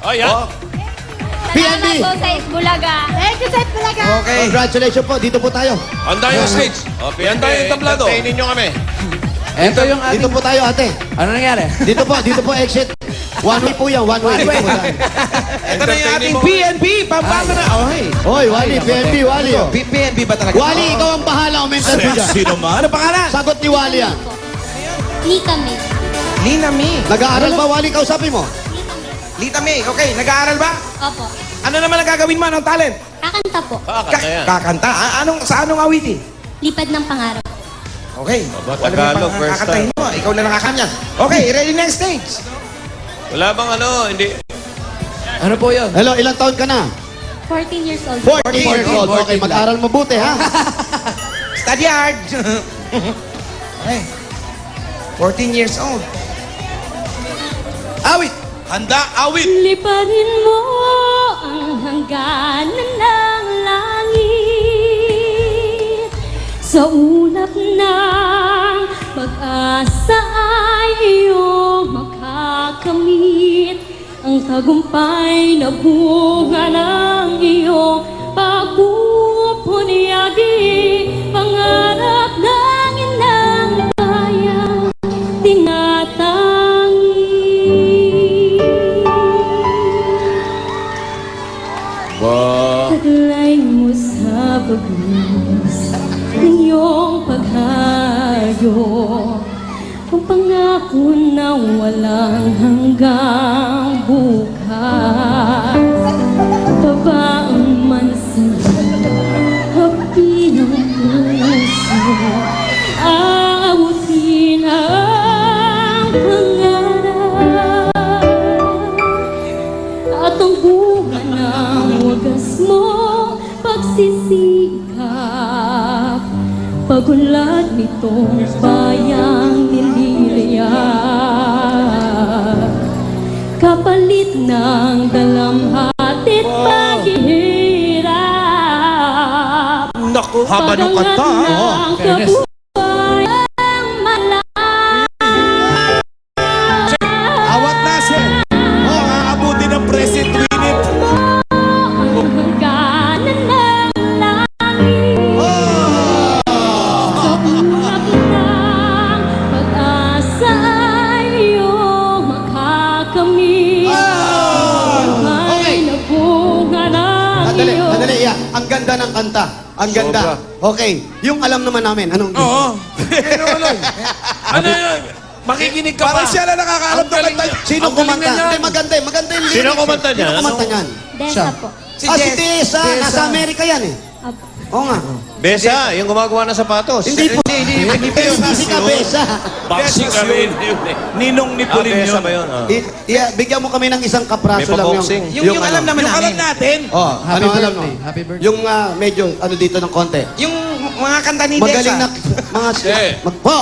Oh, yan. PNB. Salamat po sa Isbulaga. Thank you, Seth Bulaga. Okay. Congratulations po. Dito po tayo. Handa yung stage. Handa yung tablado. Entertainin nyo kami. Ito yung ating... Dito po tayo, ate. Ano nangyari? Dito po exit. One way po yan, one way. Dito po tayo. Ito na yung ating PNP. Pampanga na. Okay. Hoy, Wally, PNB, Wally. oh. PNP ba talaga? Wally, ikaw ang bahala. Umentan mo dyan. Sino man? Ano pangalan? Sagot ni Wally yan. Lika May. Lina May. Nag-aaral ba, Wally? Kausapin mo. Lita May. Okay, nag-aaral ba? Opo. Ano naman ang gagawin mo? Anong talent? Kakanta po. Kakanta yan. Kakanta. Sa anong awitin? Lipad ng pangarap. Okay. Tagalog, first Kakatahin mo. Ikaw na nakakanya. Okay, ready next stage. Wala bang ano, hindi. Ano po yun? Hello, ilang taon ka na? 14 years old. 14 years old. Okay, mag-aral mabuti, ha? Study hard. Okay. 14 years old. Awit. Handa, awit. Lipadin mo ang hangganan ng langit. Sa ulap ng pag-asa ay iyong makakamit. Ang tagumpay na bunga ng iyong pagpupunyagi. Pangarap ng inang bayan, tinatangi. Taglay mo sa bagos ng iyong paghayo. Ang pangako na walang hanggang bukas. Babaan man sa hapi ng puso, aabutin ang pangarap. At ang bunga ng wagas mo, pagsisikap. Pag-unlad nitong bayang nililiyak. Kapalit ng dalamhati't paghihirap. Naku, haba ng kanta. Ang kabuhay ang malakas. Awat na, sir. Oh, aabutin ng President Winnie. Ang hangganan ng langit. Sa ulap ng pag-asa ay iyong makakamit. Buhay na bunga ng Madali, iyong madali. Yeah. Ang ganda ng kanta. Ang ganda. Okay. Yung alam naman namin. Anong? Oo. Ano yun? Makikinig ka pa. Parang siya na nakakaalam Ang galing ng kanta. niya. Sino Ang galing kumanta? niya. Hindi, maganda. Maganda yung lyrics. Sino kumanta niya? Sino kumanta niyan? Desa po. Si Si Jess. Tessa. Nasa Amerika yan eh. Apo. Oo nga. Besa, yung gumagawa ng sapatos. Hindi po. Hindi ka Besa. Boxing kami. Ninong ni Pulin Besa yun. ba yun? Bigyan mo kami ng isang kapraso May lang pa-boxing. Yung alam naman Yung alam namin. natin. Oh, ano alam mo? Happy birthday. Yung medyo ano dito ng konti. Yung mga kanta ni Magaling na Desa. mga Eh. po.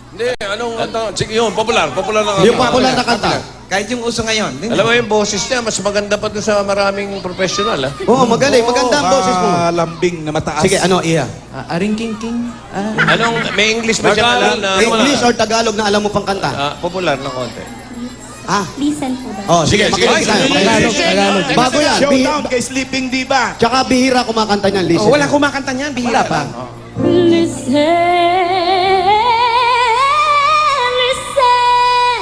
Hindi, anong kanta? Sige yun, popular. Popular na Yung popular na kanta. Kahit yung uso ngayon. Alam mo yung boses niya, mas maganda pa dun sa maraming professional, ha? Oo, magaling. Maganda ang boses mo. Lambing na mataas. Sige, ano, Iya? Aring king king. Anong, may English ba siya alam na? English or Tagalog na alam mo pang kanta? Popular na konti. Ah. Listen po ba? Oh, sige, makinig tayo. Tagalog. Bago yan. Showdown kay Sleeping Diva. Tsaka bihira kumakanta niyan, listen. Oh, walang kumakanta niyan. Bihira pa. Listen, listen.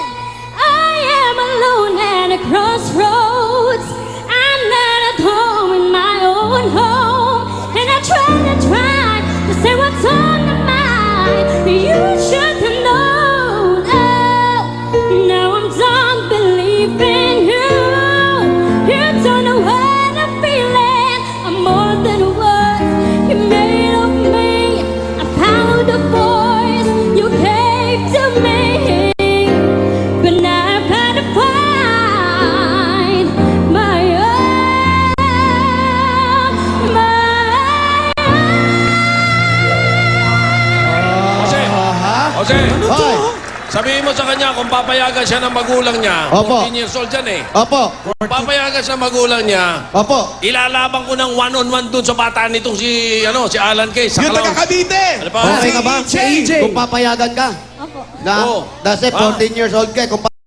I am alone at a crossroads. I'm not at home in my own home, and I try to say what's on my mind. You should know. Now I'm done believing you. You don't know what I'm feeling. I'm more than words. You made of me. I found the voice you gave to me. But now I've got to find my own, Jose, Hoy. sabihin mo sa kanya kung papayagan siya ng magulang niya. Opo. 14 years old yan eh. Opo. Kung papayagan siya ng magulang niya, Opo. ilalaban ko ng one-on-one dun sa bata nitong si Alan Case. Sa Yung Calao. taga Cavite. Ano pa? Okay ka ba? Si EJ. Kung papayagan ka. Opo. Na, Oo. that's it, 14 years old ka. Kung